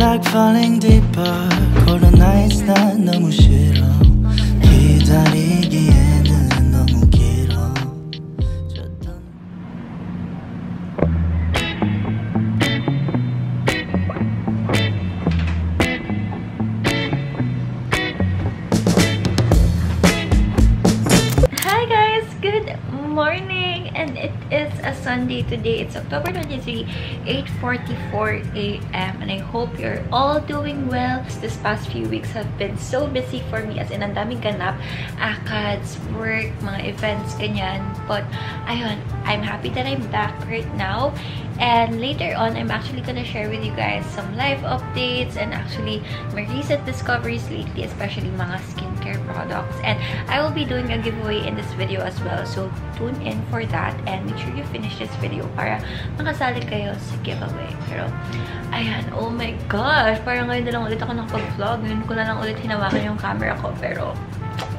like falling deeper. Cold nights 나 너무 싫어. 기다리기에는 너무 길어. Hi guys, good morning, and it is a Sunday today. It's October 23, 8:44 a.m. and I hope you're all doing well. This past few weeks have been so busy for me, as in ang daming ganap, ACADS, work, mga events, ganyan. But ayun, I'm happy that I'm back right now. And later on, I'm actually gonna share with you guys some live updates and actually my recent discoveries lately, especially mga skincare products. And I will be doing a giveaway in this video as well. So tune in for that and make sure you finish this video para makasali kayo sa giveaway. Pero ayan, oh my gosh, parang ngayon na lang ulit ako nakapag-vlog. Ngayon ko na lang ulit hinawakan yung camera ko. Pero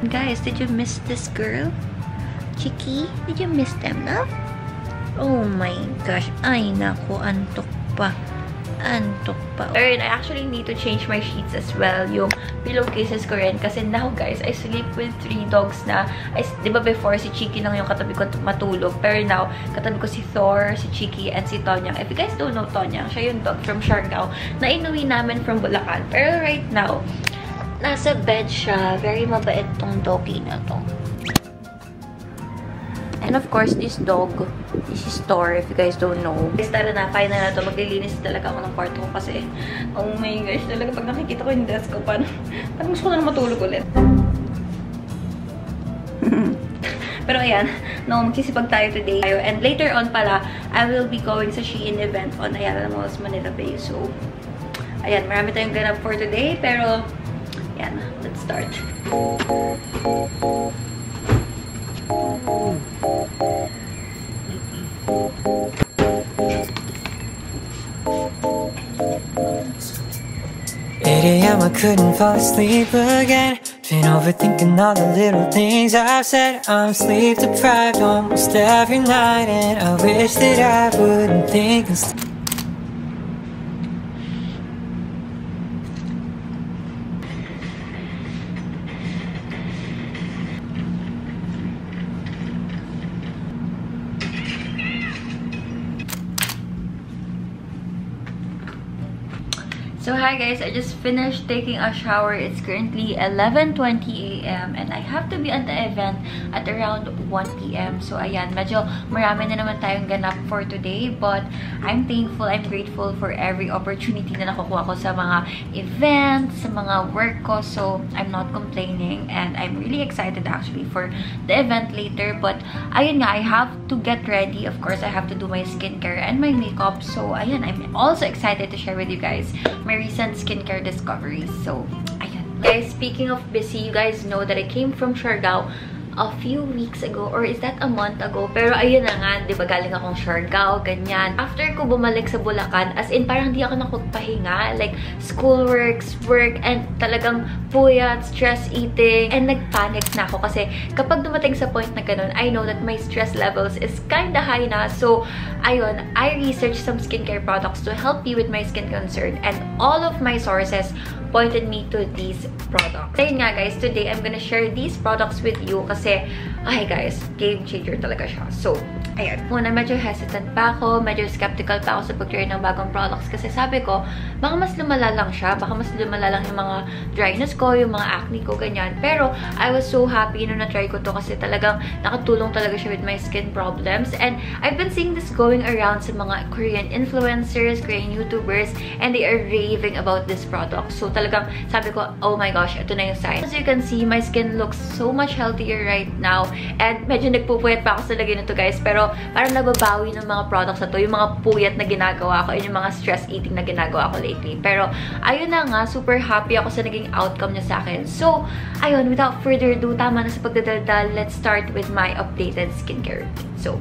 guys, did you miss this girl? Chiki, did you miss them, love? Oh my gosh. Ay, naku. Antok pa. Antok pa. And I actually need to change my sheets as well. Yung pillowcases ko rin. Kasi now, guys, I sleep with 3 dogs na. Diba before, si Chiki lang yung katabi ko matulog. Pero now, katabi ko si Thor, si Chiki, and si Tonyang. If you guys don't know Tonyang, siya yung dog from Siargao na inuwi namin from Bulacan. Pero right now, nasa bed siya. Very mabait tong doggy na to. And of course, this dog, this is Thor, if you guys don't know. Guys, tara na, final na to. Maglilinis talaga ako ng kwarto ko kasi, oh my gosh, talaga pag nakikita ko yung desk ko, parang gusto ko na matulog ulit. Pero ayan, no, magsisipag tayo today. And later on pala, I will be going sa Shein event on Ayala Malls, Manila Bay. So, ayan, marami tayong ganap for today. Pero, ayan, let's start. I couldn't fall asleep again. Been overthinking all the little things I've said. I'm sleep deprived almost every night, and I wish that I wouldn't think and So hi guys, I just finished taking a shower. It's currently 11:20 a.m. and I have to be at the event at around 1 p.m. So ayan, medyo marami na naman tayong ganap for today, but I'm thankful, I'm grateful for every opportunity na nakukuha ko sa mga events, sa mga work ko. So I'm not complaining and I'm really excited actually for the event later. But ayun nga, I have to get ready. Of course, I have to do my skincare and my makeup. So ayan, I'm also excited to share with you guys my recent skincare discoveries. So, ayan. Guys, speaking of busy, you guys know that I came from Siargao a few weeks ago, or is that a month ago? Pero ayun na nga, di ba galing akong Siargao, ganyan. After ko bumalik sa Bulacan, as in parang di ako nakapagpahinga, like schoolworks, work, and talagang puyat, stress eating, and nagpanic na ako kasi kapag dumating sa point na ganun, I know that my stress levels is kinda high na. So, ayun, I researched some skincare products to help me with my skin concern, and all of my sources pointed me to these products. Ayun nga guys, today I'm gonna share these products with you kasi, ay guys, game changer talaga siya. So, ayan. Muna, medyo hesitant pa ako, medyo skeptical pa ako sa pag-try ng bagong products kasi sabi ko, baka mas lumala lang siya, baka mas lumala lang yung mga dryness ko, yung mga acne ko, ganyan. Pero, I was so happy nung na-try ko to kasi talagang nakatulong talaga siya with my skin problems. And I've been seeing this going around sa mga Korean influencers, Korean YouTubers, and they are raving about this product. So, talagang sabi ko, oh my gosh, ito na yung sign. As you can see, my skin looks so much healthier right now. And medyo nagpupuyat pa ako sa lagay nito guys. Pero parang nababawi ng mga products na to. Yung mga puyat na ginagawa ko and yung mga stress eating na ginagawa ko lately. Pero ayun na nga, super happy ako sa naging outcome niya sa akin. So, ayun, without further ado, tama na sa pagdadaldal, let's start with my updated skincare routine. So,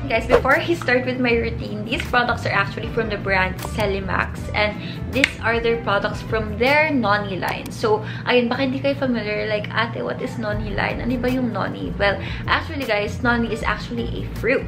guys, before I start with my routine, these products are actually from the brand Celimax, and these are their products from their Noni line. So, ayun, baka hindi kayo familiar, like, ate, what is Noni line? Ano ba yung Noni? Well, actually guys, Noni is actually a fruit.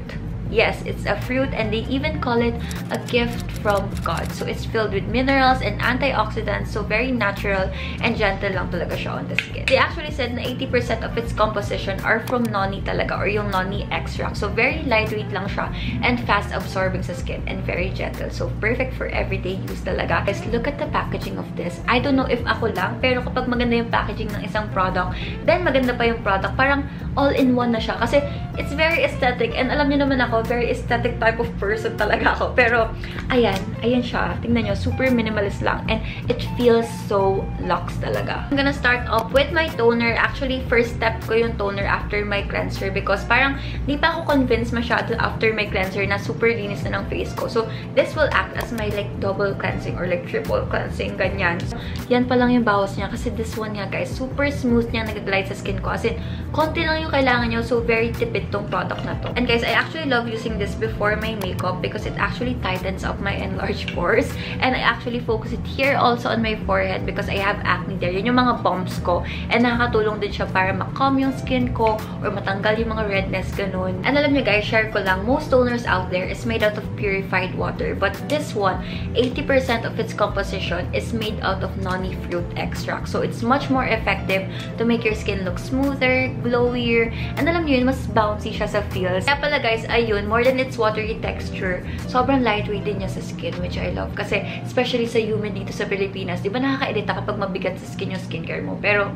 yes, it's a fruit, and they even call it a gift from God. So it's filled with minerals and antioxidants, so very natural and gentle lang talaga siya on the skin. They actually said na 80% of its composition are from noni talaga, or yung noni extract. So very lightweight lang siya and fast absorbing sa skin and very gentle. So perfect for everyday use talaga. Guys, look at the packaging of this. I don't know if ako lang, pero kapag maganda yung packaging ng isang product, then maganda pa yung product, parang all-in-one na siya. Kasi it's very aesthetic, and alam niyo naman ako, very aesthetic type of person talaga ako. Pero ayan siya. Tingnan niyo, super minimalist lang, and it feels so luxe talaga. I'm gonna start off with my toner. Actually, first step ko yung toner after my cleanser, because parang di pa ako convinced masyado after my cleanser na super linis na ng face ko. So this will act as my like double cleansing or like triple cleansing, ganyan. So, yan pa lang yung bawas niya, kasi this one nga guys, super smooth niya, nag-glide sa skin ko. As in, konti lang yung kailangan niyo, so very tipid tong product na to. And guys, I actually love using this before my makeup because it actually tightens up my enlarged pores. And I actually focus it here also on my forehead because I have acne there. Yun yung mga bumps ko. And nakakatulong din siya para ma-calm yung skin ko or matanggal yung mga redness, ganun. And alam niyo guys, share ko lang, most toners out there is made out of purified water. But this one, 80% of its composition is made out of noni fruit extract. So it's much more effective to make your skin look smoother, glowier, and alam niyo yun, mas bouncy siya sa feels. Kaya pala guys, ayun, more than its watery texture, sobrang lightweight din niya sa skin, which I love. Kasi especially sa humid dito sa Pilipinas, di ba nakaka-irita kapag mabigat sa skin yung skincare mo? Pero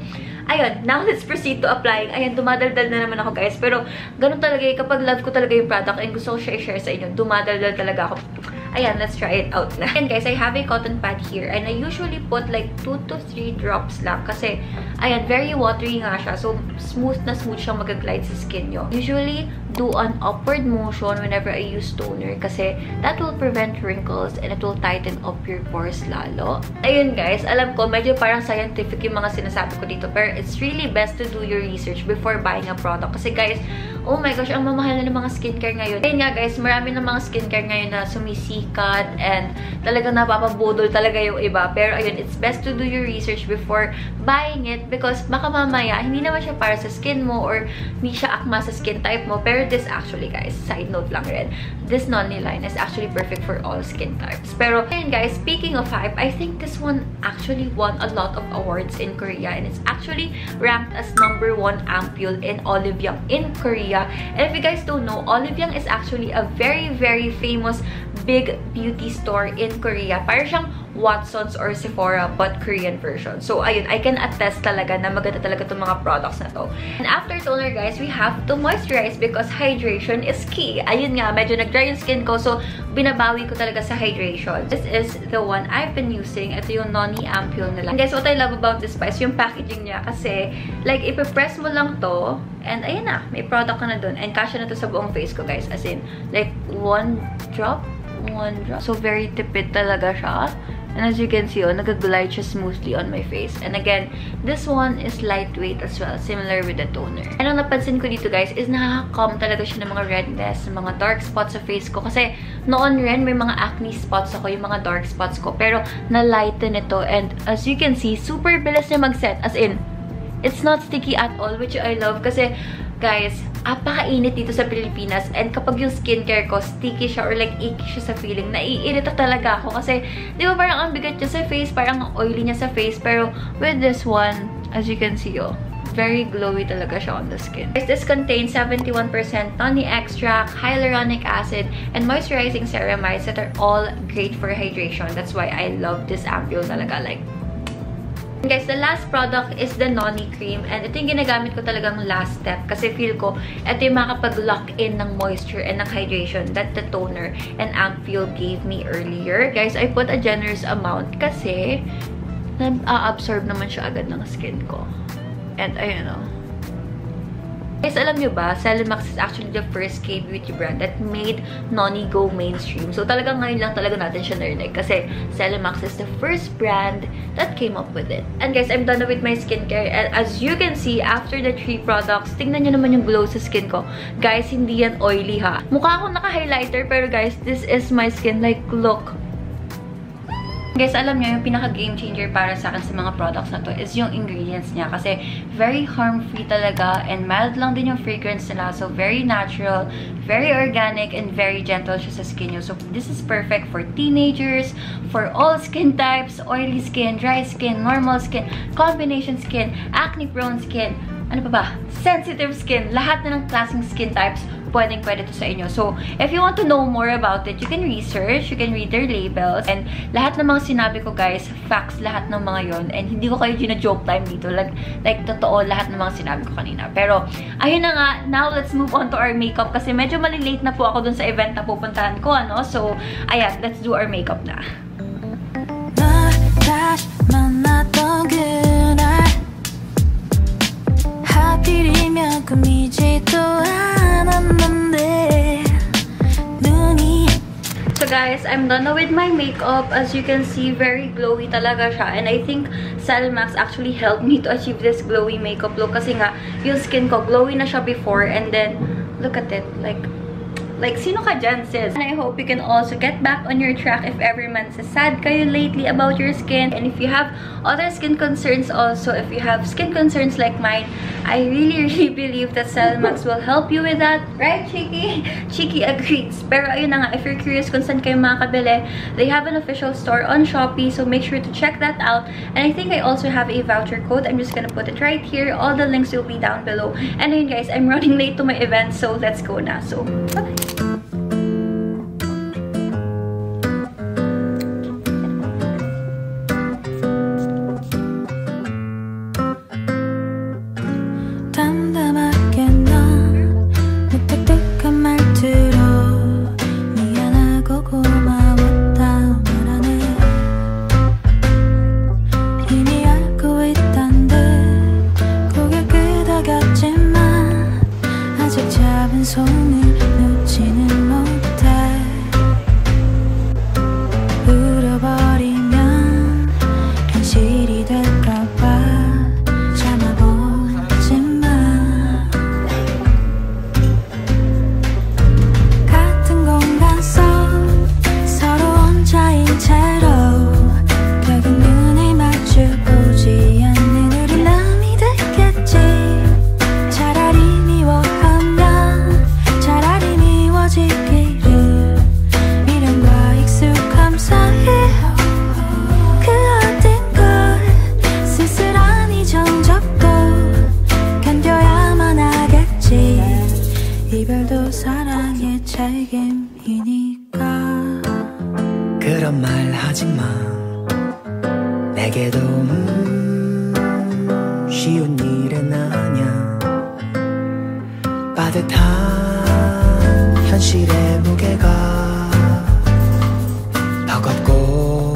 ayun, now let's proceed to applying. Ayun, dumadaldal na naman ako guys. Pero ganun talaga kapag love ko talaga yung product and gusto ko siya i-share sa inyo, dumadaldal talaga ako. Ayan, let's try it out na. And guys, I have a cotton pad here, and I usually put like 2 to 3 drops lang kasi, ayan, very watery nga siya. So, smooth na smooth siyang mag-glide sa skin nyo. Usually, do an upward motion whenever I use toner kasi that will prevent wrinkles and it will tighten up your pores lalo. Ayun guys, alam ko, medyo parang scientific yung mga sinasabi ko dito, pero it's really best to do your research before buying a product. Kasi guys, oh my gosh, ang mamahal na ng mga skincare ngayon. Ayun nga guys, marami ng mga skincare ngayon na sumisikat and talagang napapabudol talaga yung iba. Pero ayun, it's best to do your research before buying it because baka mamaya, hindi naman siya para sa skin mo or hindi siya akma sa skin type mo. Pero this actually guys, side note lang rin, this noni line is actually perfect for all skin types. Pero ayun guys, speaking of hype, I think this one actually won a lot of awards in Korea, and it's actually ranked as #1 ampule in Olive Young in Korea. And if you guys don't know, Olive Young is actually a very famous big beauty store in Korea. Para siyang Watson's or Sephora but Korean version. So ayun, I can attest talaga na maganda talaga itong mga products na to. And after toner guys, we have to moisturize because hydration is key. Ayun nga, medyo nag-dry yung skin ko, so binabawi ko talaga sa hydration. This is the one I've been using. Ito yung noni ampule nila. And guys, what I love about this spice, yung packaging niya kasi like ipipress mo lang to and ayun na, may product ka na dun. And kasya na to sa buong face ko guys. As in, like one drop. So very tipid talaga siya. And as you can see, oh, nag-glide siya smoothly on my face. And again, this one is lightweight as well, similar with the toner. And ang napansin ko dito guys is nakaka-calm talaga siya ng mga redness, mga dark spots sa face ko. Kasi noon rin, may mga acne spots ako, yung mga dark spots ko. Pero na-lighten ito. And as you can see, super bilis niya mag-set. As in, it's not sticky at all, which I love. Kasi guys, apaka-init dito sa Pilipinas, and kapag yung skincare ko sticky siya or like icky siya sa feeling, naiirita talaga ako kasi di ba parang ang bigat niya sa face, parang oily niya sa face, pero with this one, as you can see, oh, very glowy talaga siya on the skin. This contains 71% noni extract, hyaluronic acid, and moisturizing ceramides that are all great for hydration. That's why I love this ampule talaga, like. And guys, the last product is the noni cream, and ito yung ginagamit ko talagang last step kasi feel ko ito yung makapag-lock in ng moisture and ng hydration that the toner and ampule gave me earlier. Guys, I put a generous amount kasi na-absorb naman siya agad ng skin ko. And ayun o. Guys, alam nyo ba, Celimax is actually the first K-beauty brand that made noni go mainstream. So talagang ngayon lang talaga natin siya narinig kasi Celimax is the first brand that came up with it. And guys, I'm done with my skincare. And as you can see, after the 3 products, tingnan nyo naman yung glow sa skin ko. Guys, hindi yan oily ha. Mukha akong naka-highlighter, pero guys, this is my skin. Like, look. Guys, alam nyo, yung pinaka-game changer para sa akin sa mga products na to is yung ingredients niya. Kasi very harm-free talaga and mild lang din yung fragrance nila. So, very natural, very organic, and very gentle siya sa skin nyo. So, this is perfect for teenagers, for all skin types, oily skin, dry skin, normal skin, combination skin, acne-prone skin, ano pa ba? Sensitive skin. Lahat na ng klaseng skin types, pwede to sa inyo. So, if you want to know more about it, you can research, you can read their labels, and lahat ng mga sinabi ko, guys, facts lahat ng mga yon. And hindi ko kayo gina-joke time dito. Like, totoo lahat ng mga sinabi ko kanina. Pero, ayun na nga, now let's move on to our makeup kasi medyo malilate na po ako dun sa event na pupuntahan ko, ano? So, ayan, let's do our makeup na. 하필이면 꿈이지도 않았는데 눈이. So guys, I'm done with my makeup. As you can see, very glowy talaga siya. And I think Celimax actually helped me to achieve this glowy makeup look kasi nga, yung skin ko, glowy na siya before. And then, look at it. Like, sino ka dyan, sis? And I hope you can also get back on your track if ever man sad kayo lately about your skin. And if you have other skin concerns also, if you have skin concerns like mine, I really believe that Celimax will help you with that. Right, Chiki? Chiki agrees. Pero ayun na nga, if you're curious kung saan kayo makakabili, they have an official store on Shopee, so make sure to check that out. And I think I also have a voucher code. I'm just gonna put it right here. All the links will be down below. And ayun guys, I'm running late to my event, so let's go na. So, bye! 담담하게 넌 무뚝뚝한 말투로 미안하고 고마웠다 말하네. 이미 알고 있단 듯 고개 끄덕였지만 아직 잡은 손을 놓지는 못해. 울어버리면 현실이 될까봐 이별도 사랑의 책임이니까. 그런 말 하지마. 내게도 쉬운 일은 아냐. 빠듯한 현실의 무게가 버겁고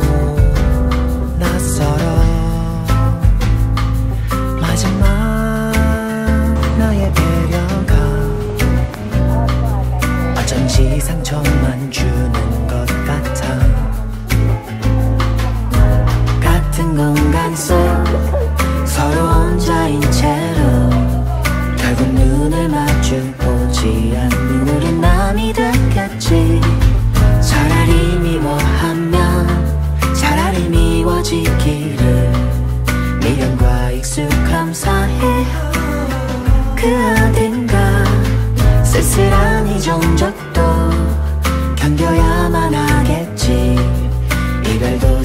낯설어. 마지막 나의 배려가 어쩐지 상처만 주는 것 같아. 같은 공간 속 서로 혼자인 채로 결국 눈을 마주보지 않는 우린 남이 됐겠지. 차라리 미워하면 차라리 미워지기를. 미련과 익숙함 사이 그 어딘가 쓸쓸한 이 정적도 견뎌야만 하겠지. 이별도